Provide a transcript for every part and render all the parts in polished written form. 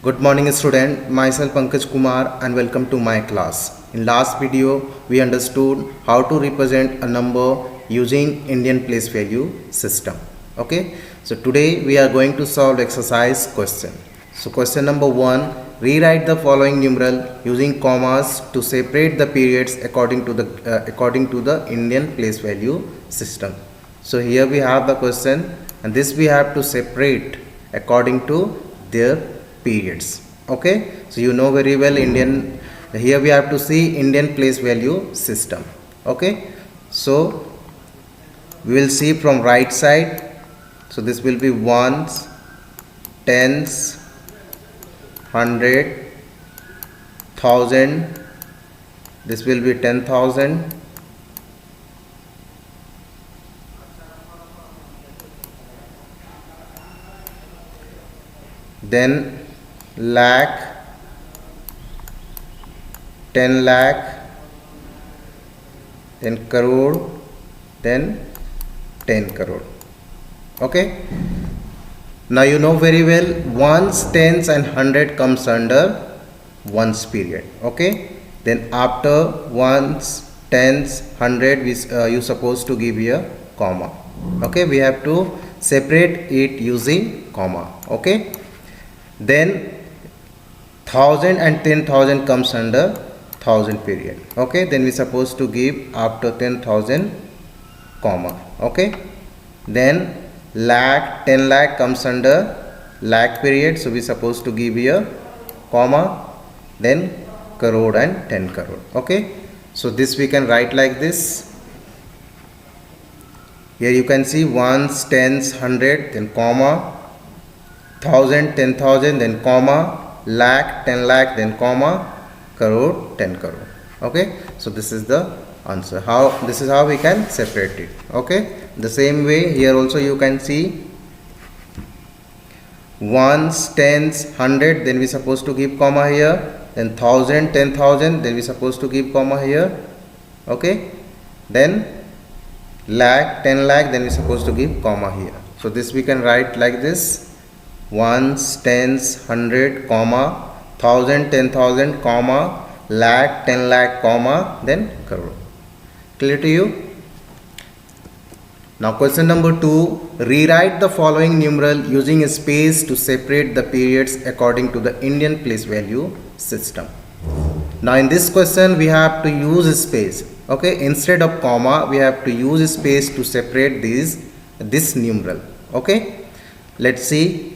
Good morning student, myself Pankaj Kumar and welcome to my class. In last video we understood how to represent a number using Indian place value system. Okay, so today we are going to solve exercise question. So question number 1, rewrite the following numeral using commas to separate the periods according to the Indian place value system. So here we have the question and this we have to separate according to their periods. Okay, so you know very well Indian, here we have to see Indian place value system. Okay, so we will see from right side. So this will be ones, tens, hundred, thousand. This will be 10,000. Then lakh, 10 lakh, then crore, then 10 crore. Okay, now you know very well ones, tens and hundred comes under ones period. Okay, then after ones, tens, hundred you supposed to give here comma. Okay, we have to separate it using comma. Okay, then 1000 and 10,000 comes under thousand period. Okay, then we supposed to give after 10,000 comma. Okay, then lakh, 10 lakh comes under lakh period, so we supposed to give here comma, then crore and 10 crore. Okay, so this we can write like this. Here you can see ones, tens, hundred, then comma, thousand, 10,000, then comma, lakh, 10 lakh, then comma, crore, 10 crore. Okay, so this is the answer. This is how we can separate it. Okay, the same way here also you can see ones, tens, hundred, then we supposed to give comma here, then thousand, 10,000, then we supposed to give comma here. Okay, then lakh, 10 lakh, then we supposed to give comma here. So this we can write like this: ones, tens, hundred, comma, thousand, 10,000, comma, lakh, 10 lakh, comma, then crore. Clear to you? Now question number 2, rewrite the following numeral using a space to separate the periods according to the Indian place value system. Now in this question we have to use a space. Okay, instead of comma we have to use a space to separate this numeral. Okay, let's see.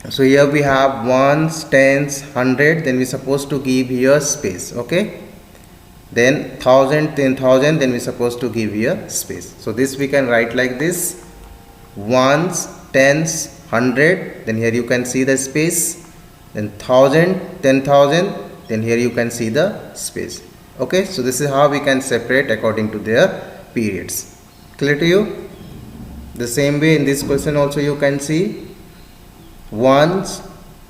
So here we have ones, tens, hundred, then we supposed to give here space. Okay, then thousand, 10,000, then we supposed to give here space. So this we can write like this: ones, tens, hundred, then here you can see the space, then thousand, 10,000, then here you can see the space. Okay, so this is how we can separate according to their periods. Clear to you? The same way in this question also you can see ones,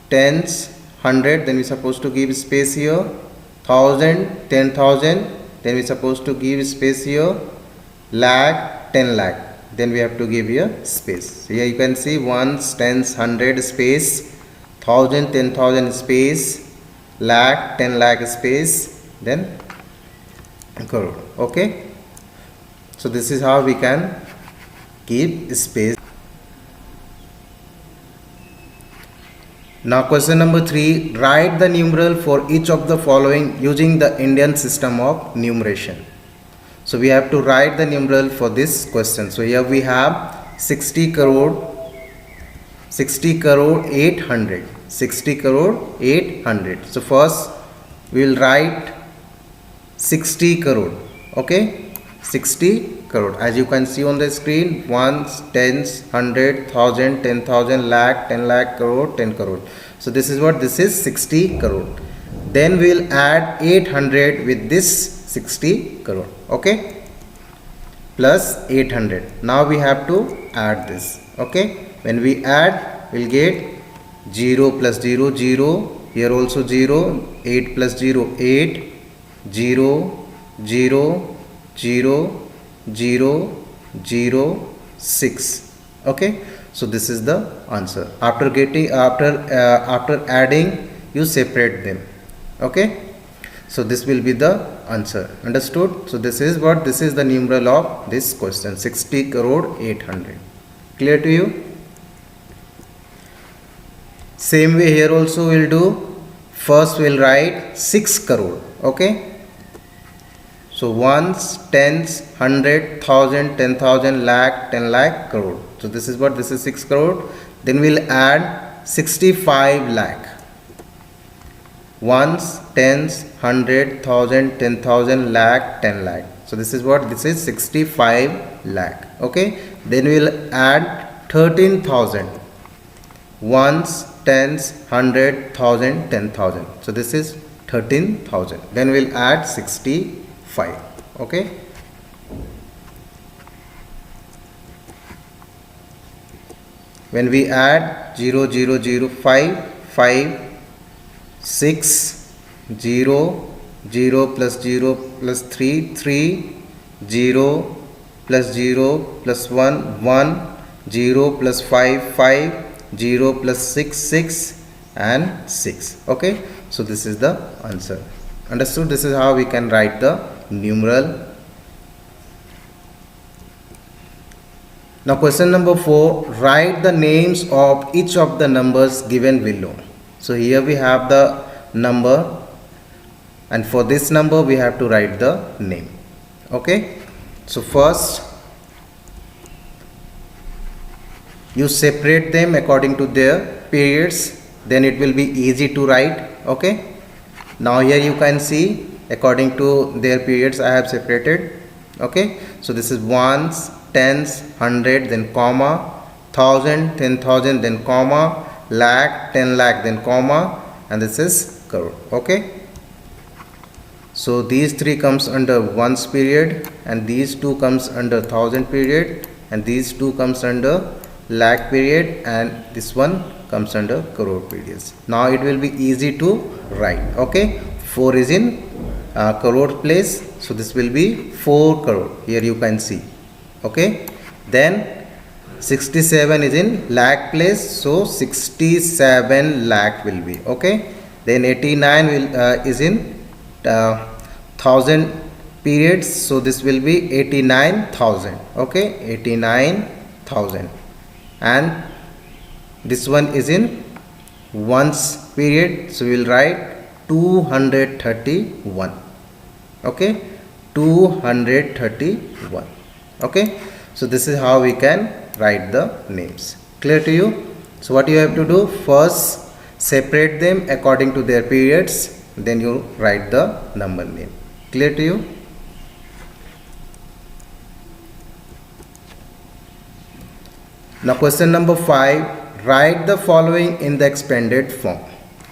tens, hundred, then we supposed to give space here, thousand, 10,000, then we supposed to give space here, lakh, 10 lakh, then we have to give here space. So here you can see ones, tens, hundred space, thousand, 10,000 space, lakh, 10 lakh space, then crore. Okay, so this is how we can keep space. Now question number 3, write the numeral for each of the following using the Indian system of numeration. So we have to write the numeral for this question. So here we have 60 crore, 800, 60 crore 800. So first we will write 60 crore. Okay, 60 crore. As you can see on the screen, ones, tens, hundred, thousand, 10,000, lakh, 10 lakh, crore, 10 crore. So this is what this is, 60 crore. Then we will add 800 with this 60 crore. Okay, plus 800. Now we have to add this. Okay, when we add, we'll get 0 plus 0, 0. Here also 0. 8 plus 0, 8. 0, 0, 0, 0, 0, 6. Okay, So this is the answer. After adding, you separate them. Okay. So this will be the answer. Understood? So this is the numeral of this question, 60 crore 800. Clear to you? Same way here also we'll do. First we'll write 6 crore. Okay. So ones, tens, 100, 1000, 10,000, lakh, 10 lakh, crore. So this is 6 crore. Then we'll add 65 lakh. Ones, tens, 100, 1000, 10,000, lakh, 10 lakh. So this is 65 lakh. Okay. Then we'll add 13,000. Ones, tens, 100, 1000, 10,000. So this is 13,000. Then we'll add 65. Okay. When we add 0, 0, 0, 5, 5, 6, 0, 0 plus 0 plus 3, 3, 0 plus 0 plus 1, 1, 0 plus 5, 5, 0 plus 6, 6 and 6. Okay. So this is the answer. Understood? This is how we can write the numeral. Now question number 4, write the names of each of the numbers given below. So here we have the number, and for this number we have to write the name. Okay. So first you separate them according to their periods, then it will be easy to write. Okay. Now here you can see according to their periods I have separated. Okay. So this is ones, tens, 100, then comma, 1000, 10,000, then comma, lakh, 10 lakh, then comma, and this is crore. Okay. So these three comes under ones period, and these two comes under 1000 period, and these two comes under lakh period, and this one comes under crore periods. Now it will be easy to write. Okay. 4 is in crore place, so this will be 4 crore. Here you can see. Okay. Then 67 is in lakh place, so 67 lakh will be. Okay. Then 89 is in 1000 periods, so this will be 89,000. Okay. 89,000. And this one is in ones period, so we will write 231. Okay. 231. Okay. So this is how we can write the names. Clear to you? So what you have to do, first separate them according to their periods, then you write the number name. Clear to you? Now question number 5, write the following in the expanded form.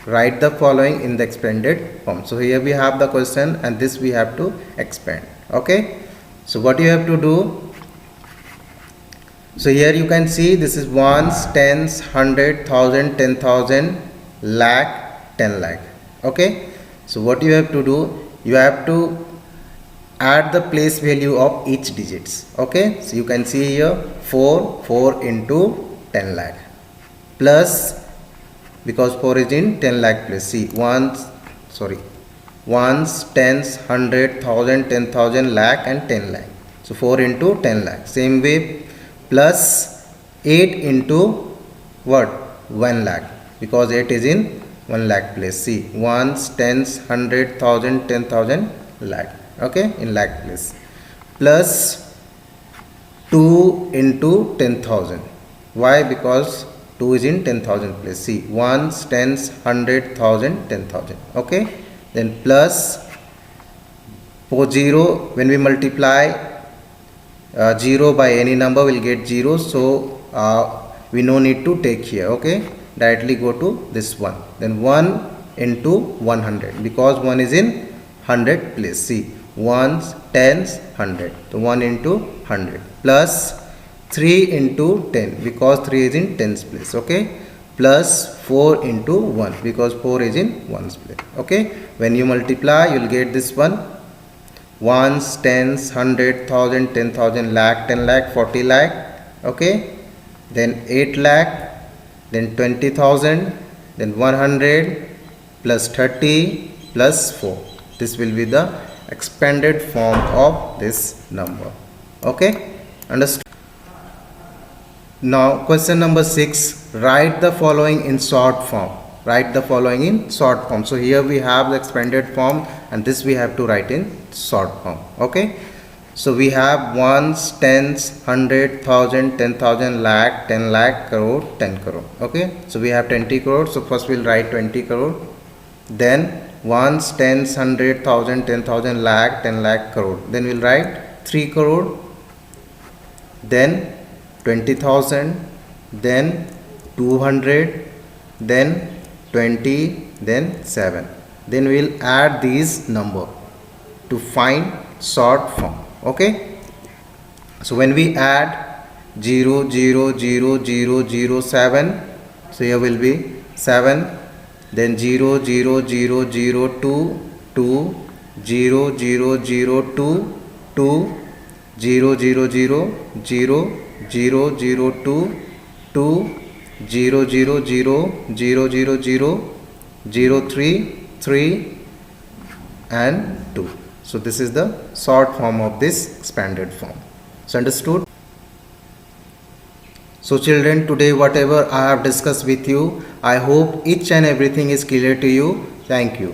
Write the following in the expanded form. So here we have the question, and this we have to expand. Okay. So what you have to do, so here you can see this is ones, tens, 100, 1000, 10,000, lakh, 10 lakh. Okay. So what you have to do, you have to add the place value of each digits. Okay. So you can see here 4 into 10 lakh plus, because 4 is in 10 lakh place. See ones, tens, 100, 1000, 10,000, lakh and 10 lakh. So 4 into 10 lakh. Same way, plus 8 into what? 1 lakh, because 8 is in 1 lakh place. See ones, tens, 100, 10,000, lakh. Okay. In lakh place. Plus 2 into 10,000. Why? Because 2 is in 10,000 place. See ones, tens, 100, 10,000. Okay. Then plus for 0, when we multiply 0 by any number, will get 0. So we no need to take here. Okay. Directly go to this one. Then 1 into 100, because 1 is in 100 place. See ones, tens, 100. So 1 into 100 plus 3 into 10, because 3 is in tens place. Okay. Plus 4 into 1, because 4 is in ones place. Okay. When you multiply, you will get this one. Ones, tens, 100, 1000, 10,000, lakh, 10 lakh, 40 lakh. Okay. then 8 lakh, then 20,000, then 100 plus 30 plus 4. This will be the expanded form of this number. Okay, understood? Now question number 6, write the following in short form. Write the following in short form. So here we have the expanded form and this we have to write in short form. Okay, so we have ones, tens, 100, 1000, 10,000, lakh, 10 lakh, crore, 10 crore. Okay, so we have 20 crore. So first we'll write 20 crore. Then ones, tens, 100, 1000, 10,000, lakh, 10 lakh, crore. Then we'll write 3 crore. Then 20,000, then 200, then 20, then 7. Then we'll add these number to find short form. Okay, so when we add 0 0 0 0 0 7, so here will be 7, then 0 0 0 0 2 2, 0 0 0 2 2, 0 0 0 0 0 0 2 2, 0 0 0 0 0 0 0 3 3 and 2. So this is the short form of this expanded form. So understood? So children, today whatever I have discussed with you, I hope each and everything is clear to you. Thank you.